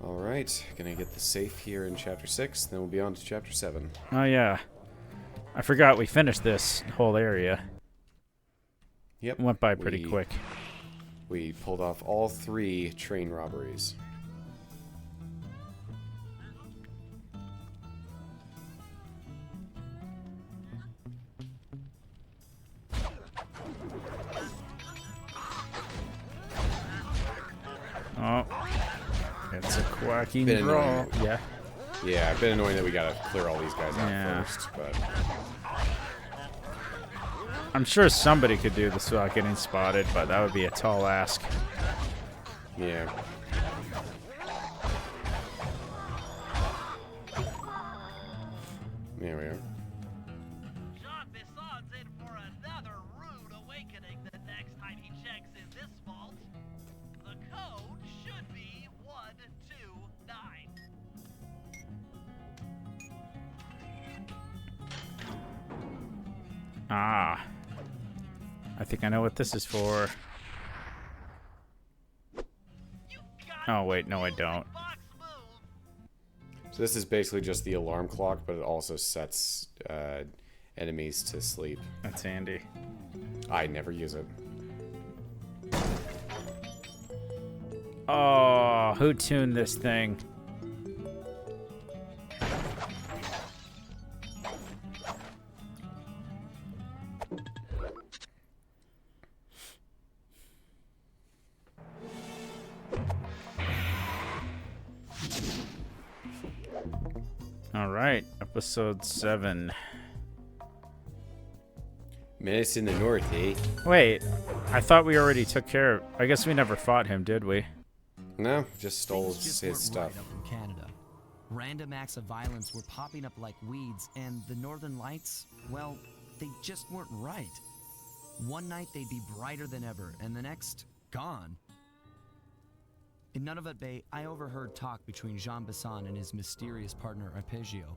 Alright, gonna get the safe here in Chapter 6, then we'll be on to Chapter 7. Oh, yeah. I forgot we finished this whole area. Yep. It went by pretty quick. We pulled off all 3 train robberies. Oh. It's a quacking brawl. Yeah. Yeah, a bit annoying that we gotta clear all these guys out first, but... I'm sure somebody could do this without getting spotted, but that would be a tall ask. Yeah. There we are. Jean Bison's in for another rude awakening the next time he checks in this vault. The code should be 129. Ah. I think I know what this is for. Oh, wait, no I don't. So this is basically just the alarm clock, but it also sets enemies to sleep. That's handy. I never use it. Oh, who tuned this thing? All right, episode 7. Menace in the north, eh? Wait, I thought we already took care of... I guess we never fought him, did we? No, just stole Things his just stuff. weren't right up in Canada. Random acts of violence were popping up like weeds, and the Northern Lights, well, they just weren't right. One night they'd be brighter than ever, and the next, gone. In Nunavut Bay, I overheard talk between Jean Bison and his mysterious partner Arpeggio.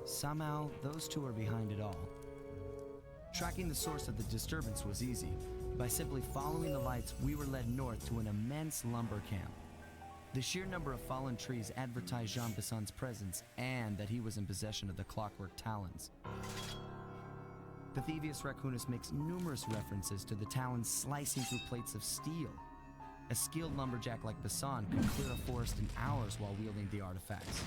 Somehow, those two are behind it all. Tracking the source of the disturbance was easy. By simply following the lights, we were led north to an immense lumber camp. The sheer number of fallen trees advertised Jean Bison's presence and that he was in possession of the clockwork talons. The Thievius Raccoonus makes numerous references to the talons slicing through plates of steel. A skilled lumberjack like Bison could clear a forest in hours while wielding the artifacts.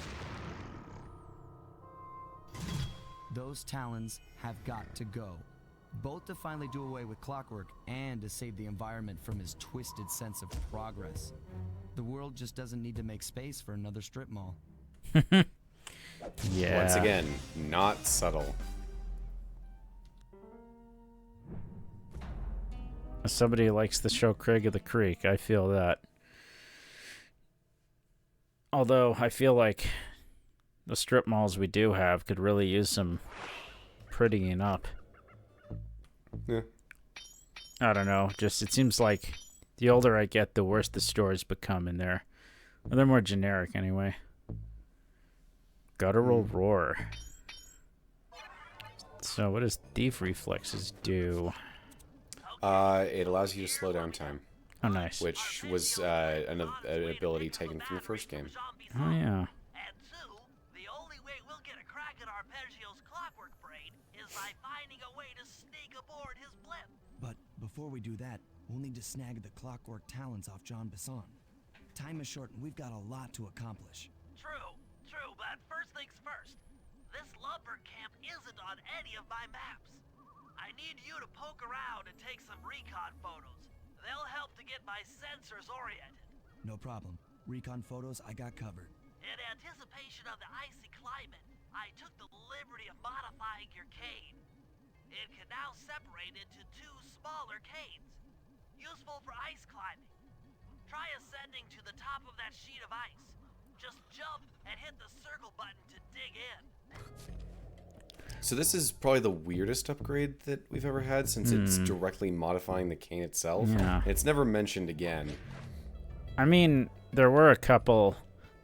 Those talons have got to go, both to finally do away with clockwork and to save the environment from his twisted sense of progress. The world just doesn't need to make space for another strip mall. Yeah. Once again, not subtle. As somebody who likes the show Craig of the Creek, I feel that. Although, I feel like the strip malls we do have could really use some prettying up. Yeah. I don't know. Just, it seems like the older I get, the worse the stores become in there. Well, they're more generic anyway. Guttural roar. So, what does thief reflexes do? It allows you to slow down time. Oh, nice. Which was an ability taken from the first game. Oh, yeah. And 2, the only way we'll get a crack at Arpeggio's clockwork brain is by finding a way to sneak aboard his blimp. But before we do that, we'll need to snag the clockwork talons off Jean Bison. Time is short and we've got a lot to accomplish. True, but first things first. This lumber camp isn't on any of my maps. I need you to poke around and take some recon photos. They'll help to get my sensors oriented. No problem. Recon photos I got covered. In anticipation of the icy climate, I took the liberty of modifying your cane. It can now separate into 2 smaller canes, useful for ice climbing. Try ascending to the top of that sheet of ice. Just jump and hit the circle button to dig in. So this is probably the weirdest upgrade that we've ever had, since it's directly modifying the cane itself. Yeah. It's never mentioned again. I mean, there were a couple,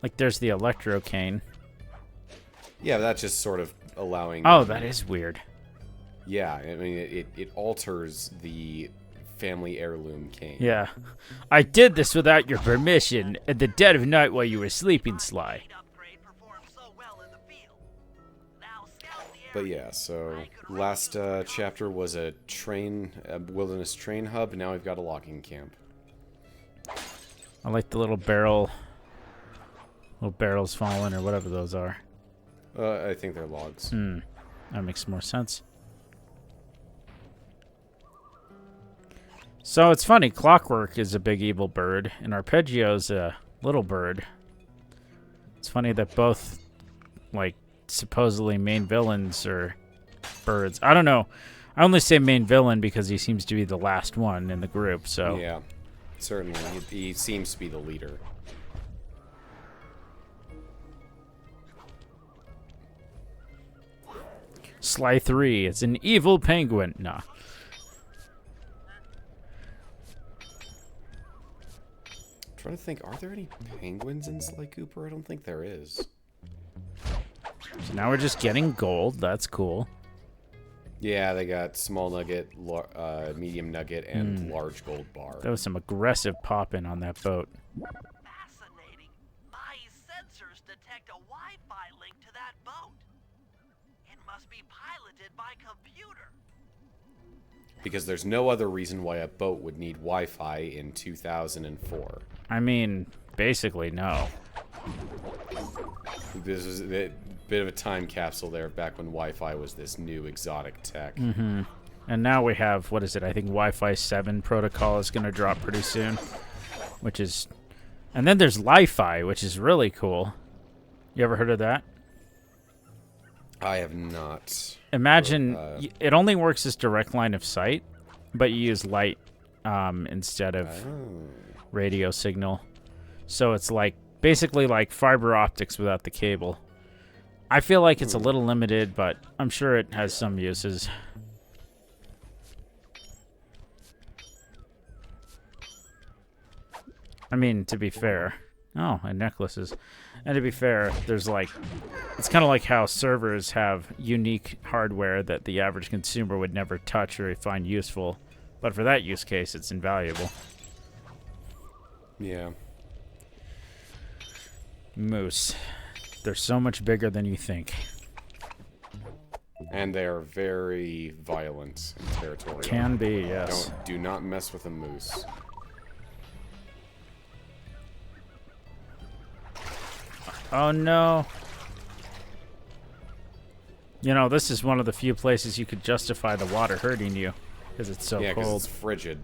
like there's the electro cane. Yeah, that's just sort of allowing... Oh, that is weird. Yeah, I mean, it alters the family heirloom cane. Yeah. I did this without your permission at the dead of night while you were sleeping, Sly. Upgrade performed so well in the field. Now scout the But area. yeah, so last chapter was a wilderness train hub. Now we've got a logging camp. I like the little barrels falling or whatever those are. I think they're logs. That makes more sense. So it's funny, Clockwork is a big evil bird, and Arpeggio's a little bird. It's funny that both, like, supposedly main villains are birds. I don't know. I only say main villain because he seems to be the last one in the group, so... Yeah, certainly. He seems to be the leader. Sly 3, it's an evil penguin. Nah. I'm trying to think, are there any penguins in Sly Cooper? I don't think there is. So now we're just getting gold. That's cool. Yeah, they got small nugget, medium nugget, and large gold bar. That was some aggressive popping on that boat. Fascinating. My sensors detect a Wi-Fi link to that boat. It must be piloted by computer. Because there's no other reason why a boat would need Wi-Fi in 2004. I mean, basically, no. This was a bit of a time capsule there, back when Wi-Fi was this new exotic tech. And now we have, what is it? I think Wi-Fi 7 protocol is going to drop pretty soon. Which is... And then there's Li-Fi, which is really cool. You ever heard of that? I have not. Imagine, it only works as direct line of sight, but you use light instead of radio signal. So it's like, basically like fiber optics without the cable. I feel like it's a little limited, but I'm sure it has some uses. I mean, to be fair. Oh, and necklaces. And to be fair, there's like... It's kind of like how servers have unique hardware that the average consumer would never touch or find useful. But for that use case, it's invaluable. Yeah. Moose. They're so much bigger than you think. And they're very violent and territorial. Can be, yes. Do not mess with a moose. Oh no. You know, this is one of the few places you could justify the water hurting you. Because it's so Yeah, because cold. it's frigid.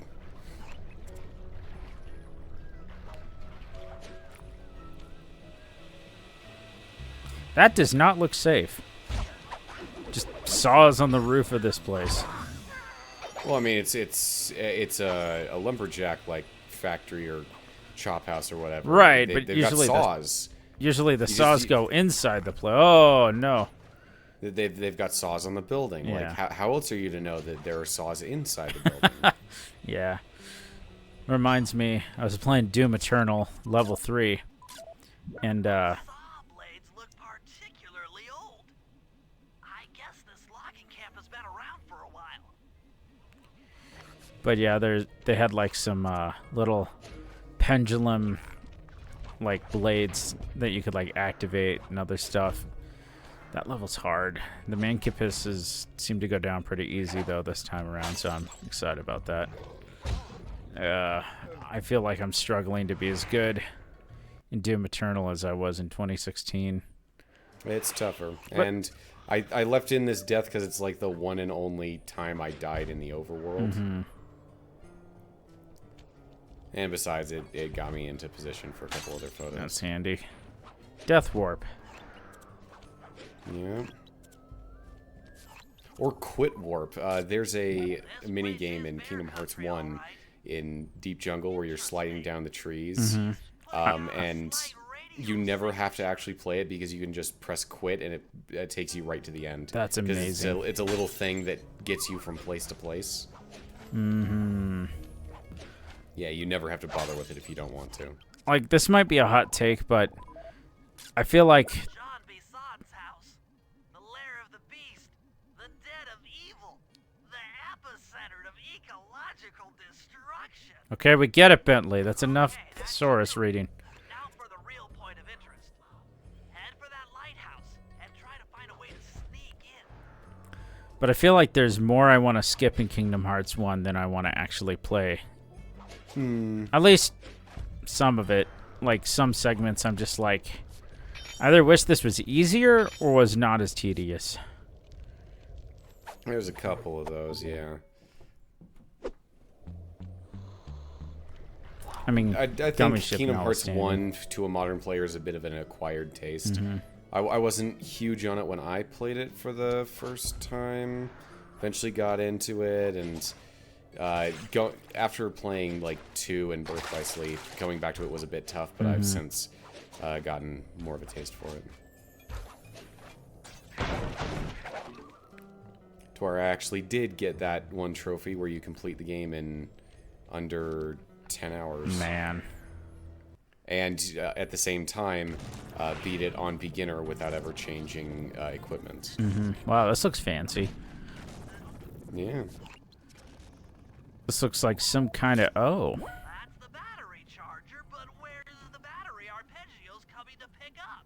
That does not look safe. Just saws on the roof of this place. Well, I mean, it's a lumberjack like factory or chop house or whatever. Right, but they've usually got saws. Usually the You saws just- go inside the place. Oh no. They've got saws on the building. Yeah. Like, how else are you to know that there are saws inside the building? Yeah. Reminds me, I was playing Doom Eternal level 3. And Saw blades look particularly old. I guess this logging camp has been around for a while. but yeah, they had like some little pendulum like blades that you could like activate and other stuff. That level's hard. The Mancipus seem to go down pretty easy though this time around, so I'm excited about that. I feel like I'm struggling to be as good in Doom Eternal as I was in 2016. It's tougher. But- And I left in this death because it's like the one and only time I died in the overworld. And besides, it got me into position for a couple other photos. That's handy. Death Warp. Yeah. Or Quit Warp. There's a mini game in Kingdom Hearts 1 in Deep Jungle where you're sliding down the trees. And you never have to actually play it because you can just press quit and it takes you right to the end. That's 'Cause amazing. It's a little thing that gets you from place to place. Yeah, you never have to bother with it if you don't want to. Like, this might be a hot take, but I feel like Jean Bison's house, the lair of the beast, the den of evil, the epicenter of ecological destruction. Okay, we get it, Bentley. That's enough thesaurus reading. Now for the real point of interest. Head for that lighthouse and try to find a way to sneak in. But I feel like there's more I want to skip in Kingdom Hearts 1 than I want to actually play. At least some of it. Like, some segments I'm just like... I either wish this was easier or was not as tedious. There's a couple of those, yeah. I mean, I think Kingdom Hearts 1 to a modern player is a bit of an acquired taste. I wasn't huge on it when I played it for the first time. Eventually got into it, and after playing like 2 and Birth by Sleep, coming back to it was a bit tough, but I've since gotten more of a taste for it. To where I actually did get that one trophy where you complete the game in under 10 hours. Man. And at the same time, beat it on beginner without ever changing equipment. Wow, this looks fancy. Yeah. This looks like some kind of... Oh. That's the battery charger, but where's the battery arpeggios coming to pick up?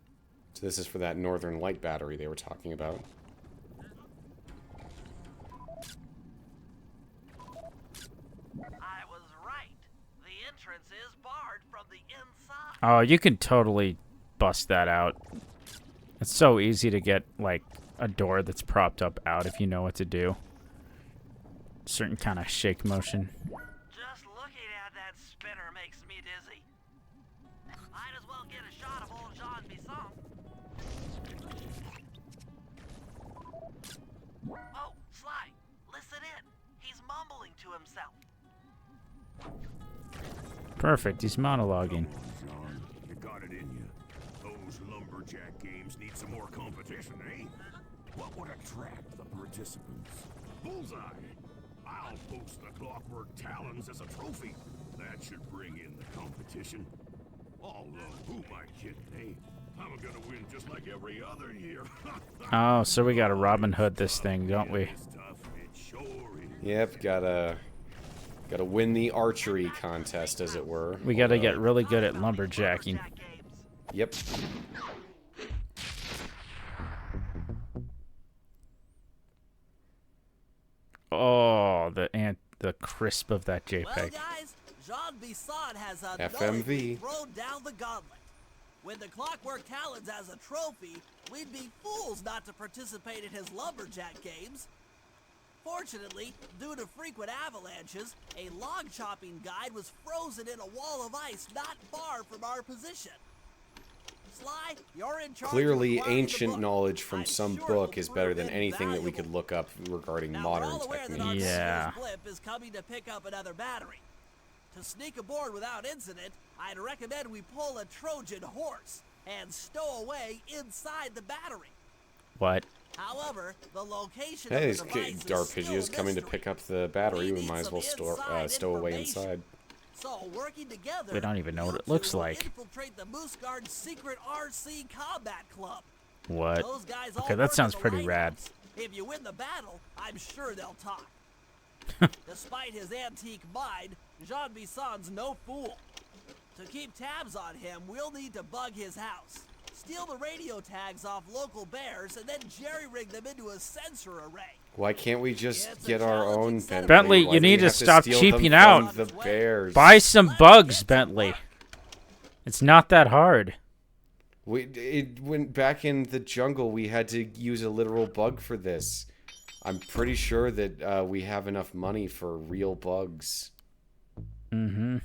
So this is for that Northern Light battery they were talking about. I was right. The entrance is barred from the inside. Oh, you can totally bust that out. It's so easy to get, like, a door that's propped up out if you know what to do. Certain kind of shake motion. Just looking at that spinner makes me dizzy. Might as well get a shot of old Jean Bison. Oh, Sly, listen in. He's mumbling to himself. Perfect, he's monologuing. John, you got it in you. Those lumberjack games need some more competition, eh? What would attract the participants? Bullseye! I'll post the Clockwork Talons as a trophy. That should bring in the competition. Although, who am I kidding, eh? I'm gonna win just like every other year. Oh, so we gotta Robin Hood this thing, don't we? It's tough, it sure is. Yep, gotta win the archery contest, as it were. We gotta get really good at lumberjacking. Yep. Oh, the crisp of that Well, JPEG. guys, Jean Bison has FMV. thrown down the gauntlet. With the Clockwork Talons as a trophy, we'd be fools not to participate in his lumberjack games. Fortunately, due to frequent avalanches, a log chopping guide was frozen in a wall of ice not far from our position. Sly, you're in charge. Clearly, of acquiring the ancient book. knowledge from I'm some sure book it'll is better than prove anything that we could invaluable. look up regarding Now, modern we're all aware that our techniques. Yeah. blip is coming to pick up another battery. To sneak aboard without incident, I'd recommend we pull a Trojan horse and stow away inside the battery. What? However, the location Hey, of the these device is arpeggios still a coming to mystery. pick up the battery. We We need might as some well inside stow away information. inside. So, working together, We don't even know what you it looks two will like. infiltrate the Moose Guard's secret RC combat club. What? Those guys all Okay, work that at sounds the pretty rad. lighthouse. If you win the battle, I'm sure they'll talk. Despite his antique mind, Jean Bison's no fool. To keep tabs on him, we'll need to bug his house, steal the radio tags off local bears, and then jerry-rig them into a sensor array. Why can't we Yeah, just it's a get our challenging own, set of Bentley, Why you do we need to have stop steal them cheaping from out. the bears. Buy some Let's bugs, get to Bentley. work. It's not that hard. It went back in the jungle. We had to use a literal bug for this. I'm pretty sure that we have enough money for real bugs. Mm-hmm.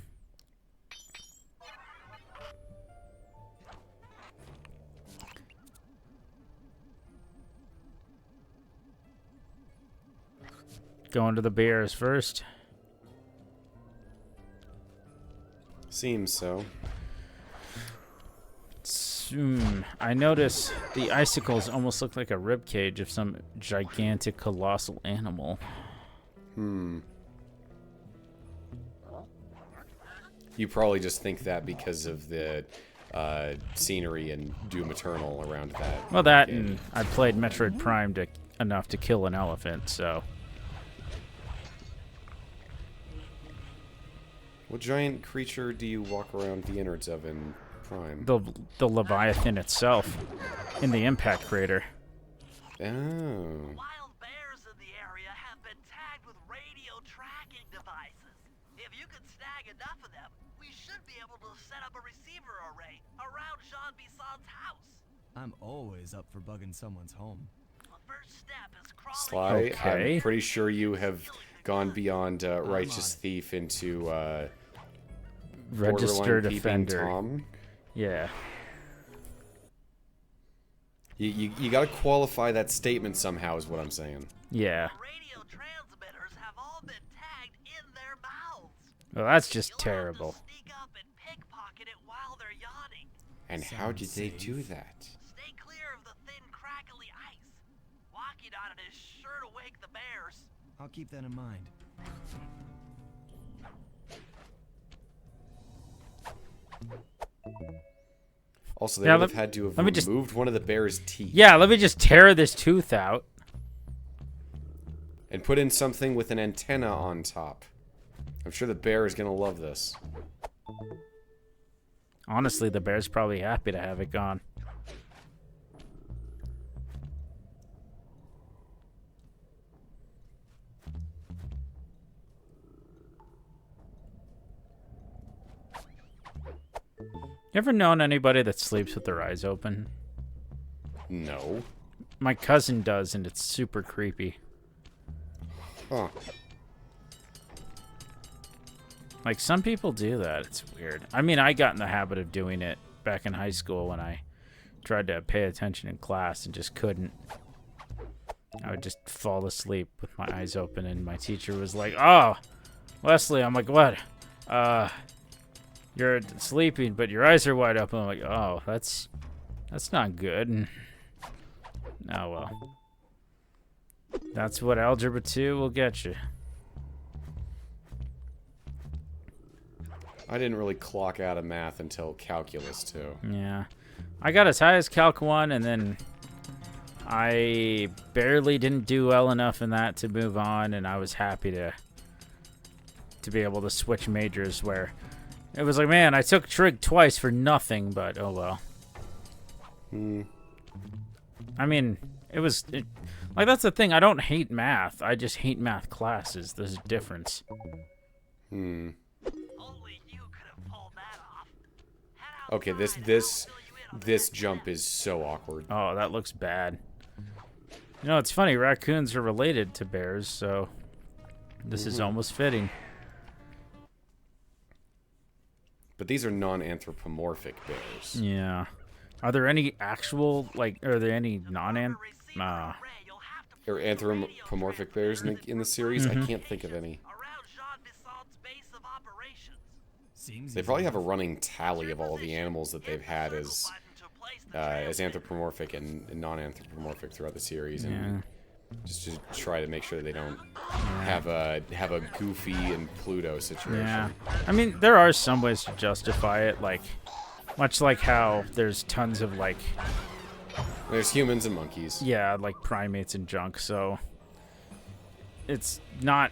Going to the bears first. Seems so. I notice the icicles almost look like a rib cage of some gigantic, colossal animal. You probably just think that because of the scenery and Doom Eternal around that. Well, that game. and I played Metroid Prime enough to kill an elephant, so... What giant creature do you walk around the innards of in Prime? The Leviathan itself in the impact crater. Oh. Wild bears in the area have been tagged with radio tracking devices. If you can snag enough of them, we should be able to set up a receiver array around Jean Bison's house. I'm always up for bugging someone's home. The first step is crawling. Sly, Okay. I'm pretty sure you have gone beyond Righteous Thief into Registered borderline peeping offender. Tom. Yeah. You got to qualify that statement somehow, is what I'm saying. Yeah. Radio transmitters have all been tagged in their mouths. Well, that's just You'll have to terrible. sneak up and pickpocket it while they're yawning. And how did they do that? Stay clear of the thin, crackly ice. Walking on it is sure to wake the bears. I'll keep that in mind. Also, they Yeah, would have let- had to have let me just- removed one of the bear's teeth. Yeah, let me just tear this tooth out. And put in something with an antenna on top. I'm sure the bear is going to love this. Honestly, the bear's probably happy to have it gone. You ever known anybody that sleeps with their eyes open? No. My cousin does, and it's super creepy. Huh. Like, some people do that. It's weird. I mean, I got in the habit of doing it back in high school when I tried to pay attention in class and just couldn't. I would just fall asleep with my eyes open, and my teacher was like, "Oh, Wesley." I'm like, "What? You're sleeping, but your eyes are wide open." I'm like, "Oh, that's not good." And, oh, well. That's what Algebra 2 will get you. I didn't really clock out of math until Calculus 2. Yeah. I got as high as Calc 1, and then I barely didn't do well enough in that to move on, and I was happy to be able to switch majors where it was like, man, I took trig twice for nothing, but oh well. I mean, like, that's the thing. I don't hate math. I just hate math classes. There's a difference. Only you could have pulled that off. Head Okay, outside and I'll fill you in on this that jump is so awkward. Oh, that looks bad. You know, it's funny. Raccoons are related to bears, so this is almost fitting. But these are non-anthropomorphic bears. Yeah. Are there any actual, like, are there any non-an... receiver array. You'll have to Or anthropomorphic bears in the series? I can't think of any. around Jean Bison's base of operations. Seems They probably have a running tally of all the animals that they've had as anthropomorphic and non-anthropomorphic throughout the series, and just to try to make sure they don't have a Goofy and Pluto situation. Yeah. I mean, there are some ways to justify it, like, much like how there's tons of, like, There's humans and monkeys. yeah, like primates and junk, so it's not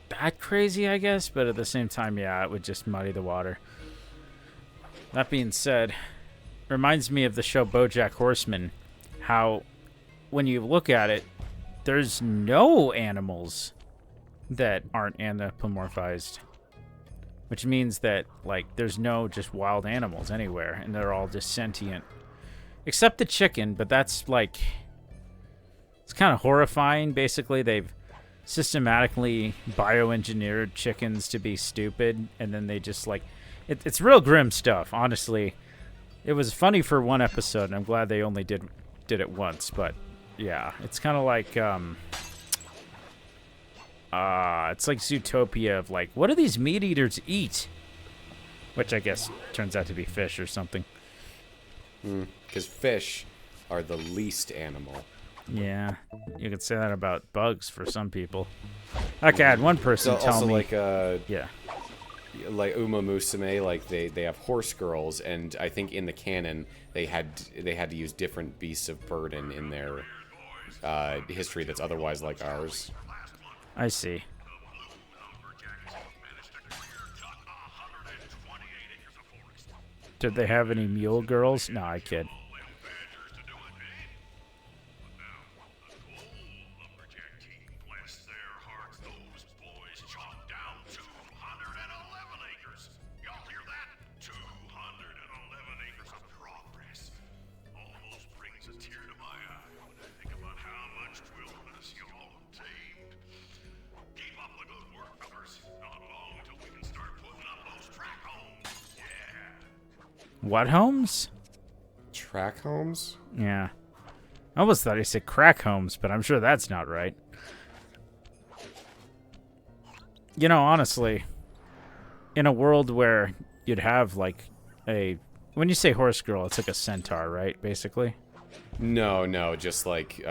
that crazy, I guess, but at the same time, yeah, it would just muddy the water. That being said, reminds me of the show BoJack Horseman, how when you look at it, there's no animals that aren't anthropomorphized, which means that, like, there's no just wild animals anywhere, and they're all just sentient. Except the chicken, but that's, like, it's kind of horrifying. Basically, they've systematically bioengineered chickens to be stupid, and then they just, like, it's real grim stuff, honestly. It was funny for one episode, and I'm glad they only did it once, but yeah, it's kind of like, it's like Zootopia of, like, what do these meat eaters eat? Which I guess turns out to be fish or something. Because fish are the least animal. Yeah, you could say that about bugs for some people. Okay, I had one person So tell also me. like Yeah. Uma Musume, like they have horse girls, and I think in the canon they had to use different beasts of burden in their history that's otherwise like ours. I see. Did they have any mule girls? No, I kid. What homes? Track homes? Yeah. I almost thought he said crack homes, but I'm sure that's not right. You know, honestly, in a world where you'd have like a... When you say horse girl, it's like a centaur, right? Basically? No, just like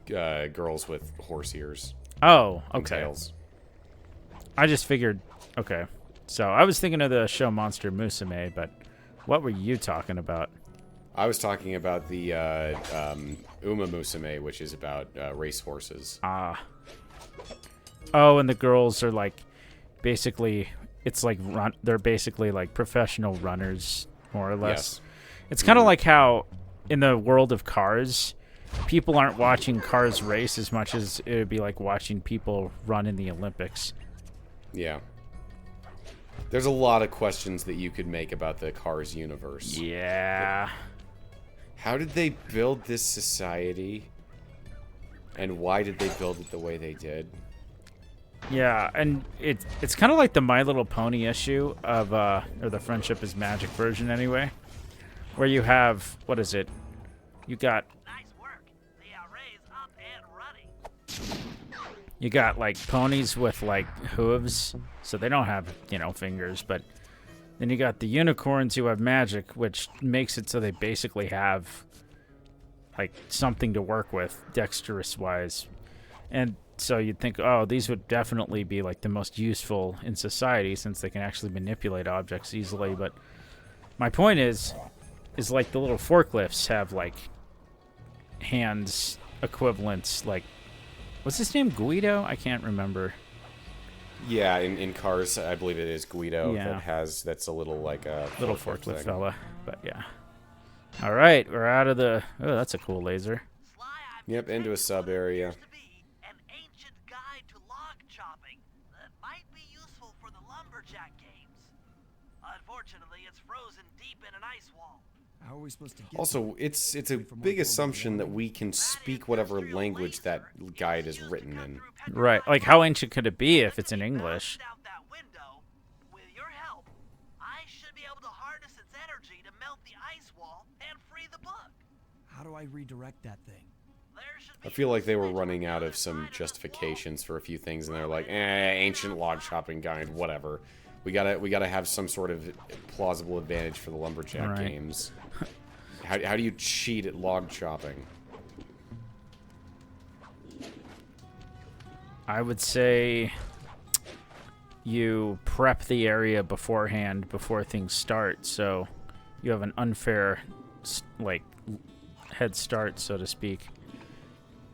girls with horse ears. Oh, And okay. tails. I just figured... Okay. So I was thinking of the show Monster Musume, but what were you talking about? I was talking about the Uma Musume, which is about race horses. Ah. Oh, and the girls are like, basically, it's like they're basically like professional runners, more or less. Yes. It's kind of like how in the world of cars, people aren't watching cars race as much as it would be like watching people run in the Olympics. Yeah. There's a lot of questions that you could make about the Cars universe. Yeah. How did they build this society? And why did they build it the way they did? Yeah, and it's kind of like the My Little Pony issue of, or the Friendship is Magic version anyway, where you have, what is it? You got... Nice work. The array's up and running. You got, like, ponies with, like, hooves, so they don't have, you know, fingers, but then you got the unicorns who have magic, which makes it so they basically have, like, something to work with, dexterous-wise. And so you'd think, oh, these would definitely be, like, the most useful in society since they can actually manipulate objects easily, but my point is like, the little forklifts have, like, hands equivalents, like, what's his name? Guido? I can't remember. Yeah, in Cars, I believe it is Guido Yeah. that's a little like a Little forklift forklift thing. fella. But yeah. All right, we're out of the... Oh, that's a cool laser. Sly, I've Yep, into a sub area. to be an ancient guide to log chopping that might be useful for the lumberjack games. Unfortunately, it's frozen deep in an ice wall. How are we supposed to get Also, it's a big assumption that we can speak whatever language that guide is written in. Right. Like, how ancient could it be if it's in English? Out that window. With your help, I should be able to harness its energy to melt the ice wall and free the bug. How do I redirect that thing? There should I be feel like they were running out of some justifications for a few things, and they're like, ancient log chopping guide, whatever. We gotta have some sort of plausible advantage for the lumberjack Right. games. How do you cheat at log chopping? I would say you prep the area beforehand before things start, so you have an unfair, like, head start, so to speak.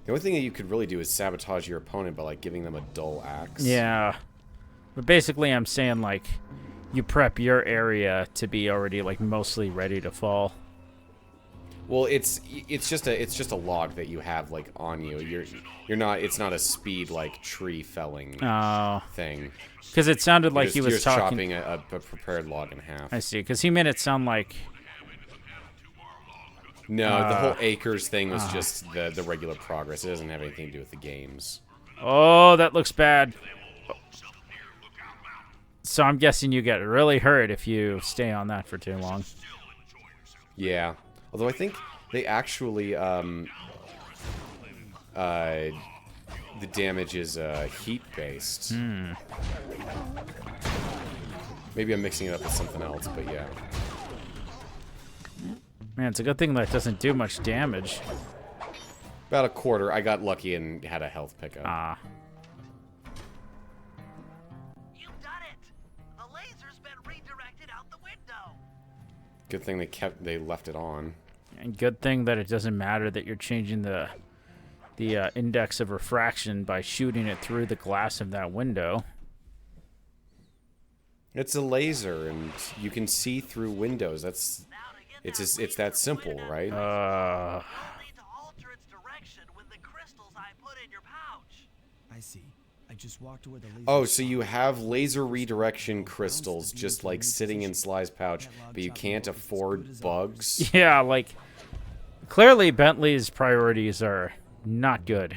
The only thing that you could really do is sabotage your opponent by like giving them a dull axe. Yeah. But basically I'm saying, like, you prep your area to be already, like, mostly ready to fall. Well, it's just a log that you have like on you. You're not. It's not a speed like tree felling Oh. thing. Because it sounded like he You're was just talking... chopping a prepared log in half. I see, because he made it sound like... No, the whole acres thing was just the regular progress. It doesn't have anything to do with the games. Oh, that looks bad. So I'm guessing you get really hurt if you stay on that for too long. Yeah. Although I think they actually the damage is heat based. Maybe I'm mixing it up with something else, but yeah. Man, it's a good thing that doesn't do much damage. About a quarter. I got lucky and had a health pickup. Ah. You've done it. The laser's been redirected out the window. Good thing they left it on. And good thing that it doesn't matter that you're changing the index of refraction by shooting it through the glass of that window. It's a laser, and you can see through windows. It's that simple, right? You'll need to alter its direction with the crystals I put in your pouch. I see. I just walked to where the laser. Oh, so you have laser redirection crystals just like sitting in Sly's pouch, but you can't afford bugs? Yeah, like, clearly Bentley's priorities are not good.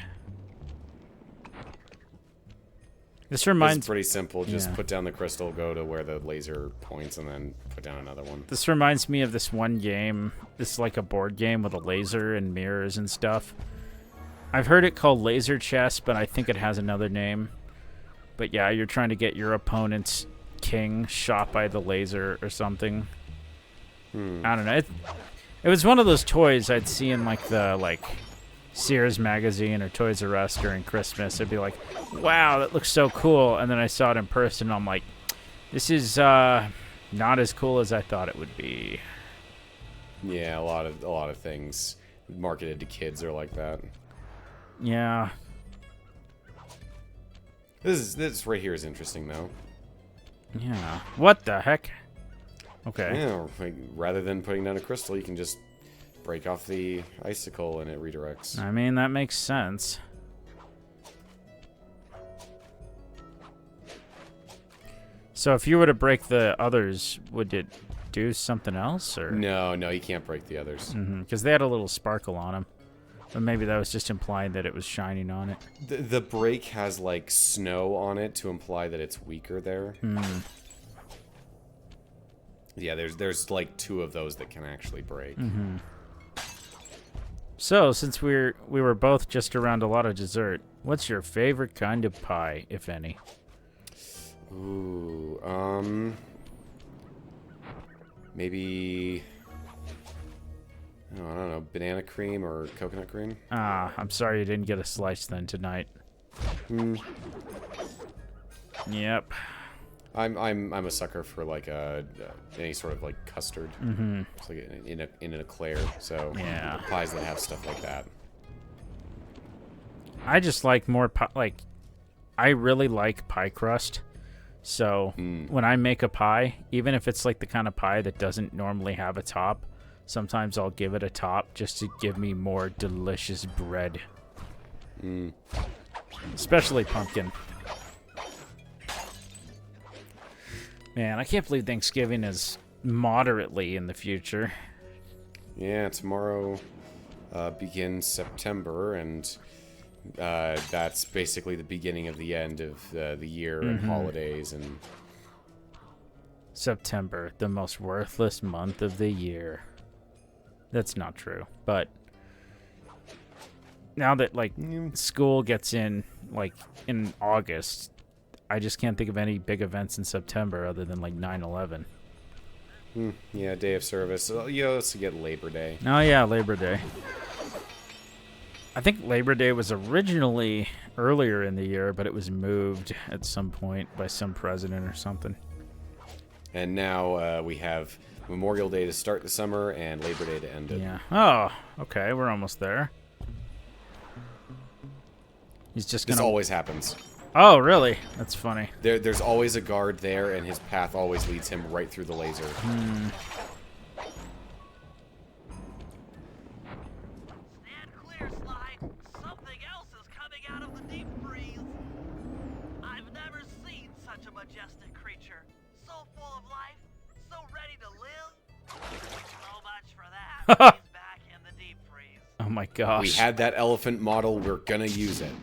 This reminds... It's pretty simple. Just Yeah. put down the crystal, go to where the laser points, and then put down another one. This reminds me of this one game. This is like a board game with a laser and mirrors and stuff. I've heard it called laser chess, but I think it has another name. But yeah, you're trying to get your opponent's king shot by the laser or something. I don't know. It was one of those toys I'd see in like the Sears magazine or Toys R Us during Christmas. I'd be like, wow, that looks so cool. And then I saw it in person, and I'm like, this is not as cool as I thought it would be. Yeah, a lot of things marketed to kids are like that. Yeah. This right here is interesting though. Yeah. What the heck? Okay. Yeah, like, rather than putting down a crystal, you can just break off the icicle and it redirects. I mean, that makes sense. So if you were to break the others, would it do something else? Or No, you can't break the others. Because they had a little sparkle on them. But maybe that was just implying that it was shining on it. The break has like snow on it to imply that it's weaker there. Yeah, there's like 2 of those that can actually break. So, since we were both just around a lot of dessert, what's your favorite kind of pie, if any? Ooh, maybe, I don't know, banana cream or coconut cream? Ah, I'm sorry you didn't get a slice then tonight. Yep. I'm a sucker for like any sort of like custard. It's like in an eclair. So Yeah. pies that have stuff like that. I just like more I really like pie crust. So when I make a pie, even if it's like the kind of pie that doesn't normally have a top, sometimes I'll give it a top just to give me more delicious bread. Especially pumpkin. Man, I can't believe Thanksgiving is moderately in the future. Yeah, tomorrow begins September, and that's basically the beginning of the end of the year and holidays. And September, the most worthless month of the year. That's not true, but now that school gets in in August, I just can't think of any big events in September other than 9/11. Yeah, day of service. Let's get Labor Day. Oh yeah, Labor Day. I think Labor Day was originally earlier in the year, but it was moved at some point by some president or something. And now we have Memorial Day to start the summer and Labor Day to end it. Yeah. Oh, okay, we're almost there. He's just This gonna. always happens. Oh, really? That's funny. There's always a guard there, and his path always leads him right through the laser. Stand clear, Sly. Something else is coming out of the deep freeze. I've never seen such a majestic creature. So full of life, so ready to live. So much for that. He's back in the deep freeze. Oh my gosh. We had that elephant model. We're gonna use it.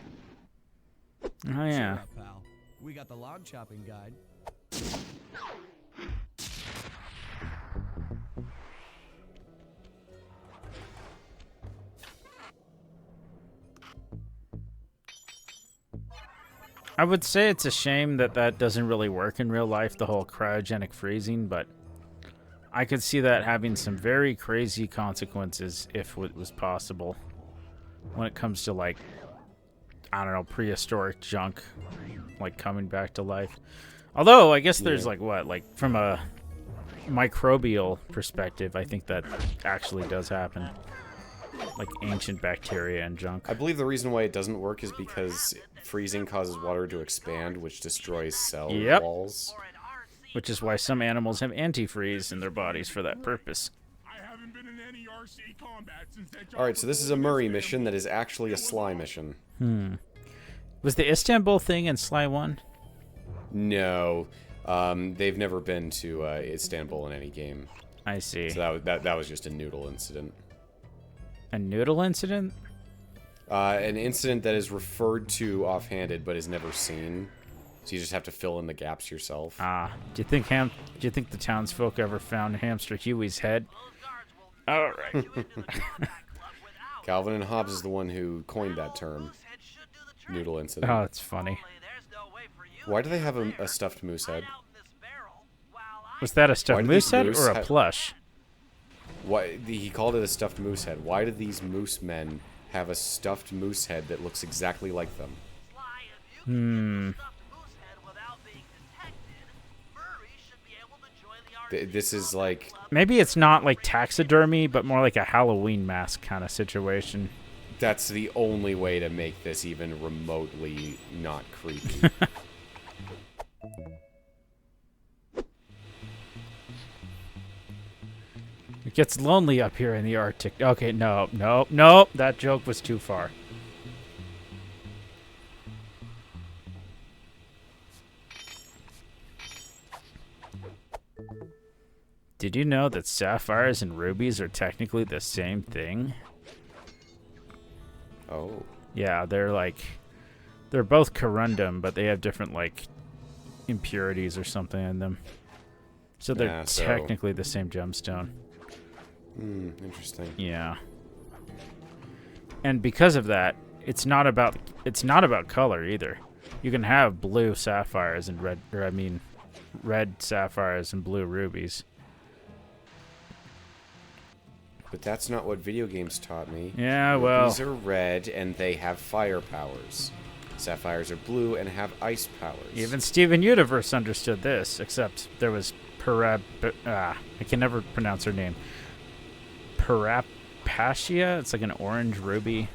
Oh yeah. Shut up, pal. We got the log chopping guide. I would say it's a shame that doesn't really work in real life, the whole cryogenic freezing, but I could see that having some very crazy consequences if it was possible when it comes to I don't know, prehistoric junk coming back to life. Although I guess there's from a microbial perspective, I think that actually does happen. Like ancient bacteria and junk. I believe the reason why it doesn't work is because freezing causes water to expand, which destroys cell walls. Or an RC which is why some animals have antifreeze in their bodies for that purpose. I haven't been in any RC combat since that job. All right, so this is a Murray mission that is actually a Sly mission. Was the Istanbul thing in Sly 1? No, they've never been to Istanbul in any game. I see. So that was just a noodle incident. A noodle incident? An incident that is referred to offhanded but is never seen. So you just have to fill in the gaps yourself. Do you think the townsfolk ever found Hamster Huey's head? All right. Calvin and Hobbes is the one who coined that term. Noodle incident. Oh, it's funny. Why do they have a stuffed moose head? Was that a stuffed Why do moose these head moose or a have- plush? Why he called it a stuffed moose head? Why do these moose men have a stuffed moose head that looks exactly like them? This is like... Maybe it's not like taxidermy, but more like a Halloween mask kind of situation. That's the only way to make this even remotely not creepy. It gets lonely up here in the Arctic. Okay, no. That joke was too far. Did you know that sapphires and rubies are technically the same thing? Oh. Yeah, they're both corundum, but they have different like impurities or something in them. So they're Yeah, so- technically the same gemstone. Interesting. Yeah. And because of that, it's not about color either. You can have blue sapphires and red sapphires and blue rubies. But that's not what video games taught me. Yeah, well, Rubies are red and they have fire powers. Sapphires are blue and have ice powers. even Steven Universe understood this, except there was I can never pronounce her name. Parapatia? It's like an orange ruby.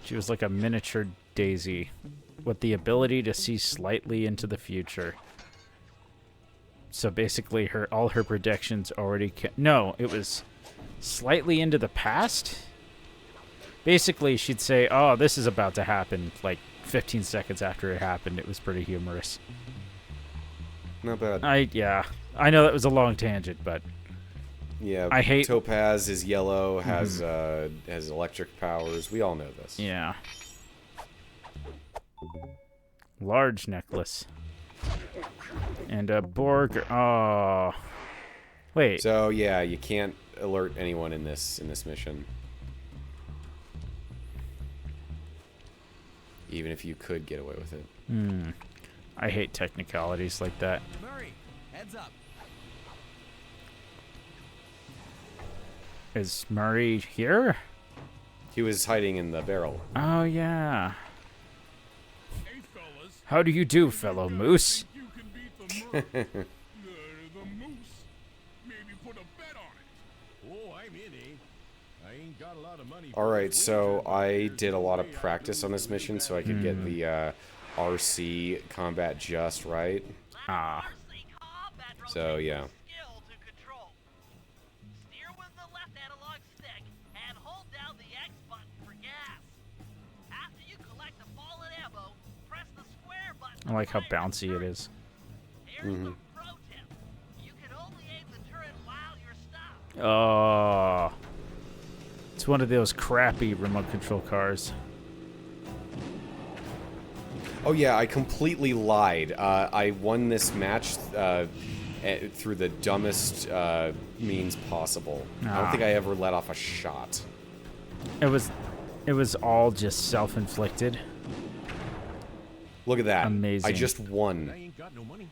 She was like a miniature daisy with the ability to see slightly into the future. So basically all her predictions already no, it was slightly into the past. Basically, she'd say, "Oh, this is about to happen," like 15 seconds after it happened. It was pretty humorous. Not bad. I know that was a long tangent, but Yeah, I hate- Topaz is yellow, has electric powers. We all know this. yeah. Large necklace. And a Borg. Oh. Wait. So yeah, you can't alert anyone in this mission. Even if you could get away with it. I hate technicalities like that. Murray, heads up. Is Murray here? He was hiding in the barrel. Oh, yeah. Hey, fellas. How do you do, fellow moose? You can beat the the moose. Maybe put a bet on it. Oh, I'm in, eh? I ain't got a lot of money. All right, so I did a lot of practice on this mission so I could get the RC combat just right. Ah. So yeah. Skill to control. Steer with the left analog stick and hold down the X button for gas. After you collect the fallen ammo, press the square button. I like how to fire the bouncy it turret. is. Here's the pro tip. You can only aim the turret while you're stopped. Oh. It's one of those crappy remote control cars. Oh yeah, I completely lied. I won this match through the dumbest means possible. I don't think I ever let off a shot. It was all just self-inflicted. Look at that. Amazing. I just I won. ain't got no money.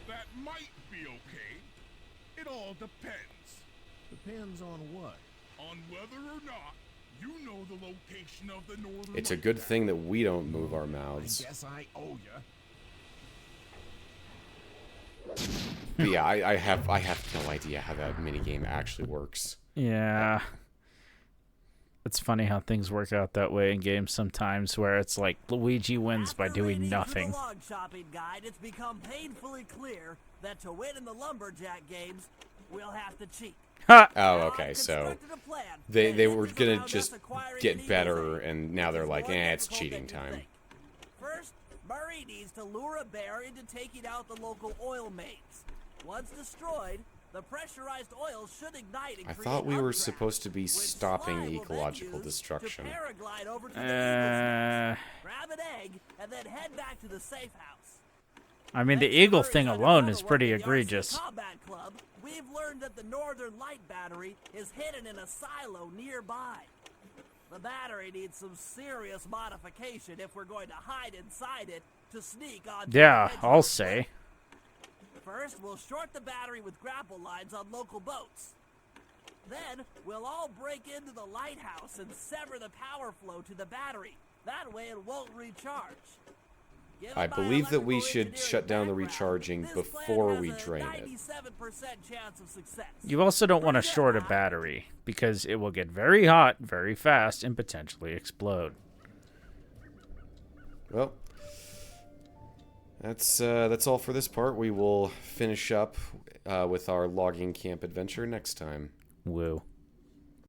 That might be okay. It all depends Depends on what? on whether or not you know the location of the northern. It's a light. good thing that we don't move our I mouths. guess I owe ya. But yeah, I have no idea how that minigame actually works. Yeah. It's funny how things work out that way in games sometimes, where it's like Luigi wins by doing nothing. The log shopping guide, it's become painfully clear that to win in the lumberjack games, we'll have to cheat. Ha! Oh, okay. So Constructed a plan they that were hinges gonna around just us acquiring get an better, eagle's egg, and now they're which is like, more it's difficult cheating than you time. think. First, Murray needs to lure a bear into taking out the local oil mains. Once destroyed, the pressurized oil should ignite and I create thought we were updraft, supposed to be which stopping Sly will then ecological use destruction. To paraglide over to the eagle's nest, Uh, grab an egg, and then head back to the safe house. I mean, the Thanks to eagle Murray's thing underwater alone is work pretty at the RC egregious. Combat Club, we've learned that the Northern Light battery is hidden in a silo nearby. The battery needs some serious modification if we're going to hide inside it to sneak on. Yeah, I'll say. First, we'll short the battery with grapple lines on local boats. Then, we'll all break into the lighthouse and sever the power flow to the battery. That way it won't recharge. Given I my believe that we electrical should engineering shut down the background, recharging this before plan we has a drain it. 97% chance of success. You also don't want to Pretty good, short a huh? battery because it will get very hot very fast and potentially explode. Well, that's all for this part. We will finish up with our logging camp adventure next time. Woo.